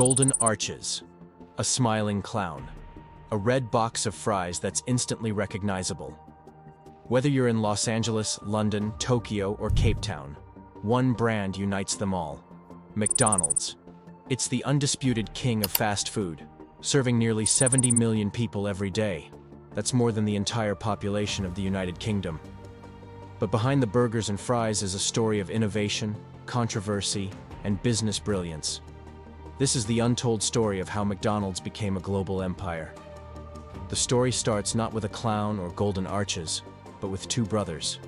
Golden arches, a smiling clown, a red box of fries that's instantly recognizable. Whether you're in Los Angeles, London, Tokyo, or Cape Town, one brand unites them all: McDonald's. It's the undisputed king of fast food, serving nearly 70 million people every day. That's more than the entire population of the United Kingdom. But behind the burgers and fries is a story of innovation, controversy, and business brilliance. This is the untold story of how McDonald's became a global empire. The story starts not with a clown or golden arches, but with two brothers,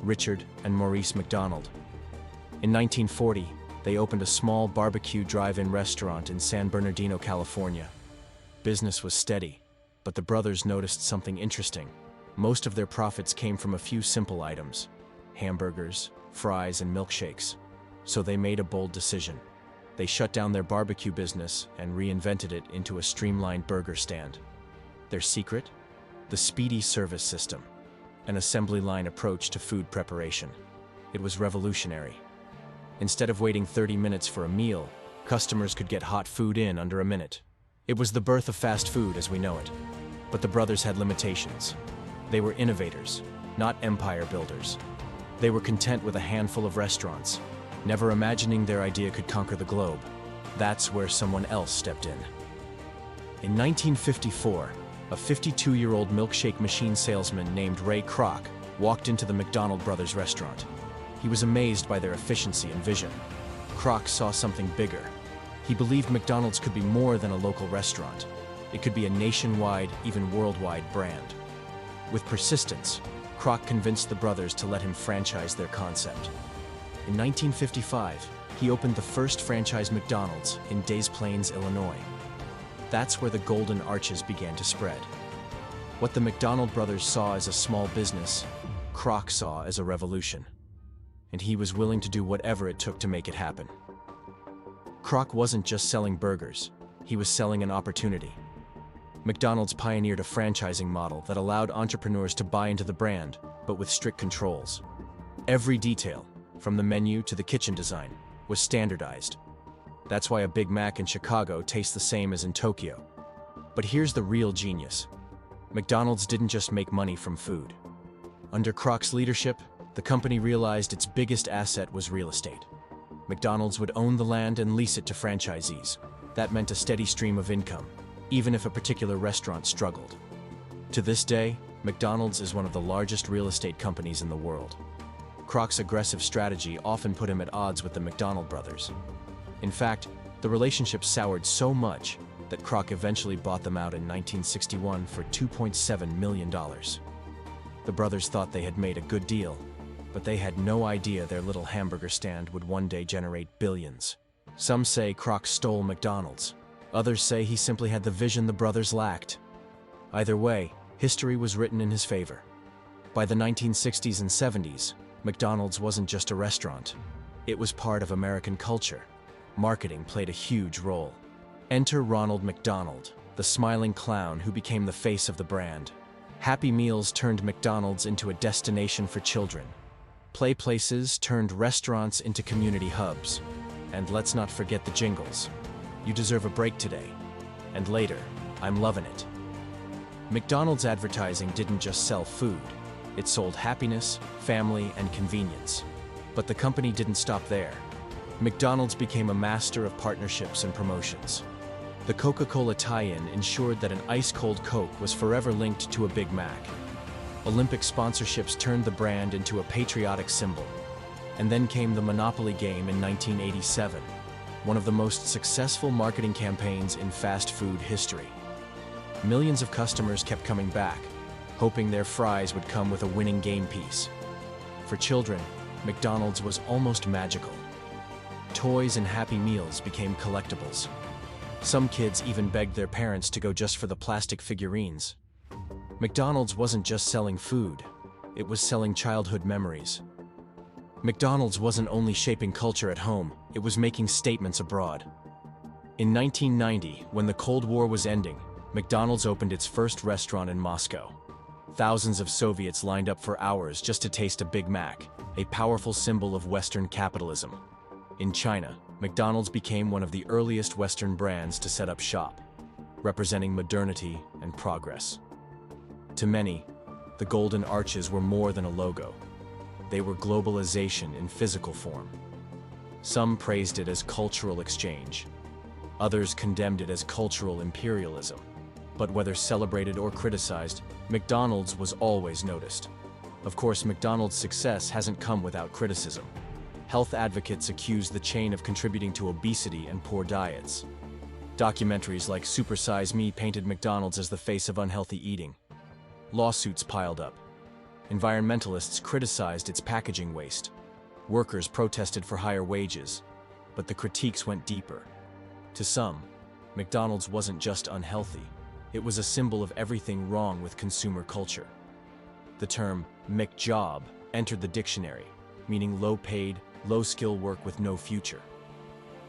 Richard and Maurice McDonald. In 1940, they opened a small barbecue drive-in restaurant in San Bernardino, California. Business was steady, but the brothers noticed something interesting. Most of their profits came from a few simple items: hamburgers, fries, and milkshakes. So they made a bold decision. They shut down their barbecue business and reinvented it into a streamlined burger stand. Their secret? The speedy service system, an assembly line approach to food preparation. It was revolutionary. Instead of waiting 30 minutes for a meal, customers could get hot food in under a minute. It was the birth of fast food as we know it. But the brothers had limitations. They were innovators, not empire builders. They were content with a handful of restaurants, never imagining their idea could conquer the globe. That's where someone else stepped in. In 1954, a 52-year-old milkshake machine salesman named Ray Kroc walked into the McDonald brothers restaurant. He was amazed by their efficiency and vision. Kroc saw something bigger. He believed McDonald's could be more than a local restaurant. It could be a nationwide, even worldwide brand. With persistence, Kroc convinced the brothers to let him franchise their concept. In 1955, he opened the first franchise McDonald's in Des Plaines, Illinois. That's where the golden arches began to spread. What the McDonald brothers saw as a small business, Kroc saw as a revolution. And he was willing to do whatever it took to make it happen. Kroc wasn't just selling burgers, he was selling an opportunity. McDonald's pioneered a franchising model that allowed entrepreneurs to buy into the brand, but with strict controls. Every detail, from the menu to the kitchen design, was standardized. That's why a Big Mac in Chicago tastes the same as in Tokyo. But here's the real genius. McDonald's didn't just make money from food. Under Kroc's leadership, the company realized its biggest asset was real estate. McDonald's would own the land and lease it to franchisees. That meant a steady stream of income, even if a particular restaurant struggled. To this day, McDonald's is one of the largest real estate companies in the world. Kroc's aggressive strategy often put him at odds with the McDonald brothers. In fact, the relationship soured so much that Kroc eventually bought them out in 1961 for $2.7 million. The brothers thought they had made a good deal, but they had no idea their little hamburger stand would one day generate billions. Some say Kroc stole McDonald's. Others say he simply had the vision the brothers lacked. Either way, history was written in his favor. By the 1960s and 70s, McDonald's wasn't just a restaurant. It was part of American culture. Marketing played a huge role. Enter Ronald McDonald, the smiling clown who became the face of the brand. Happy Meals turned McDonald's into a destination for children. Play places turned restaurants into community hubs. And let's not forget the jingles. You deserve a break today. And later, I'm loving it. McDonald's advertising didn't just sell food. It sold happiness, family, and convenience. But the company didn't stop there. McDonald's became a master of partnerships and promotions. The Coca-Cola tie-in ensured that an ice-cold Coke was forever linked to a Big Mac. Olympic sponsorships turned the brand into a patriotic symbol. And then came the Monopoly game in 1987, one of the most successful marketing campaigns in fast food history. Millions of customers kept coming back, hoping their fries would come with a winning game piece. For children, McDonald's was almost magical. Toys and Happy Meals became collectibles. Some kids even begged their parents to go just for the plastic figurines. McDonald's wasn't just selling food, it was selling childhood memories. McDonald's wasn't only shaping culture at home, it was making statements abroad. In 1990, when the Cold War was ending, McDonald's opened its first restaurant in Moscow. Thousands of Soviets lined up for hours just to taste a Big Mac, a powerful symbol of Western capitalism. In China, McDonald's became one of the earliest Western brands to set up shop, representing modernity and progress. To many, the Golden Arches were more than a logo. They were globalization in physical form. Some praised it as cultural exchange. Others condemned it as cultural imperialism. But whether celebrated or criticized, McDonald's was always noticed. Of course, McDonald's success hasn't come without criticism. Health advocates accuse the chain of contributing to obesity and poor diets. Documentaries like Super Size Me painted McDonald's as the face of unhealthy eating. Lawsuits piled up. Environmentalists criticized its packaging waste. Workers protested for higher wages, but the critiques went deeper. To some, McDonald's wasn't just unhealthy. It was a symbol of everything wrong with consumer culture. The term McJob entered the dictionary, meaning low-paid, low-skill work with no future.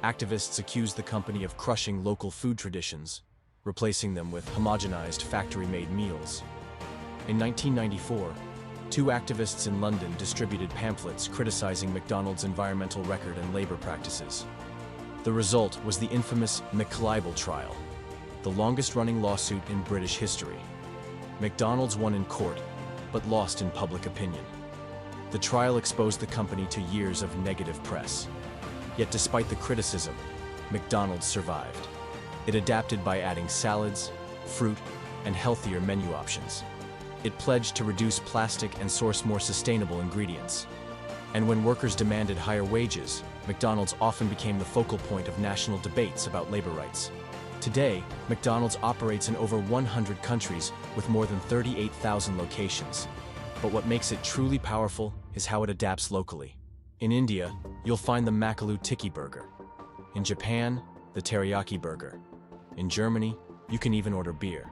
Activists accused the company of crushing local food traditions, replacing them with homogenized factory-made meals. In 1994, two activists in London distributed pamphlets criticizing McDonald's environmental record and labor practices. The result was the infamous McLibel trial, the longest-running lawsuit in British history. McDonald's won in court, but lost in public opinion. The trial exposed the company to years of negative press. Yet despite the criticism, McDonald's survived. It adapted by adding salads, fruit, and healthier menu options. It pledged to reduce plastic and source more sustainable ingredients. And when workers demanded higher wages, McDonald's often became the focal point of national debates about labor rights. Today, McDonald's operates in over 100 countries with more than 38,000 locations. But what makes it truly powerful is how it adapts locally. In India, you'll find the Makalu Tikki burger. In Japan, the teriyaki burger. In Germany, you can even order beer.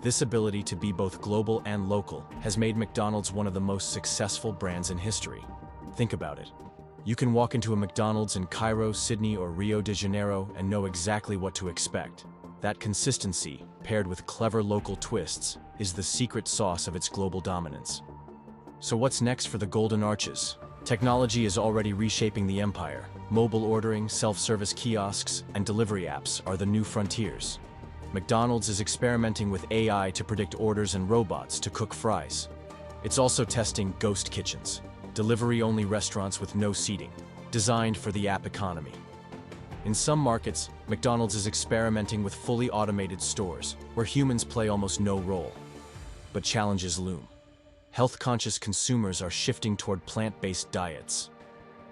This ability to be both global and local has made McDonald's one of the most successful brands in history. Think about it. You can walk into a McDonald's in Cairo, Sydney, or Rio de Janeiro and know exactly what to expect. That consistency, paired with clever local twists, is the secret sauce of its global dominance. So what's next for the Golden Arches? Technology is already reshaping the empire. Mobile ordering, self-service kiosks, and delivery apps are the new frontiers. McDonald's is experimenting with AI to predict orders and robots to cook fries. It's also testing ghost kitchens, delivery-only restaurants with no seating, designed for the app economy. In some markets, McDonald's is experimenting with fully automated stores, where humans play almost no role. But challenges loom. Health-conscious consumers are shifting toward plant-based diets.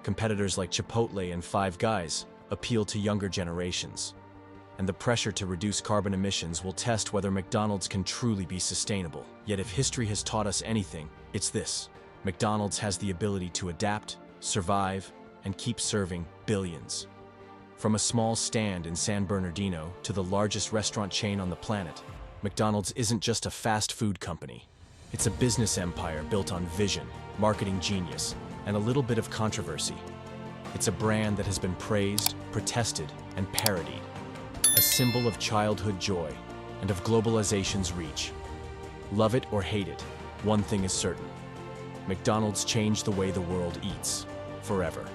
Competitors like Chipotle and Five Guys appeal to younger generations. And the pressure to reduce carbon emissions will test whether McDonald's can truly be sustainable. Yet if history has taught us anything, it's this. McDonald's has the ability to adapt, survive, and keep serving billions. From a small stand in San Bernardino to the largest restaurant chain on the planet, McDonald's isn't just a fast food company. It's a business empire built on vision, marketing genius, and a little bit of controversy. It's a brand that has been praised, protested, and parodied. A symbol of childhood joy and of globalization's reach. Love it or hate it, one thing is certain. McDonald's changed the way the world eats, forever.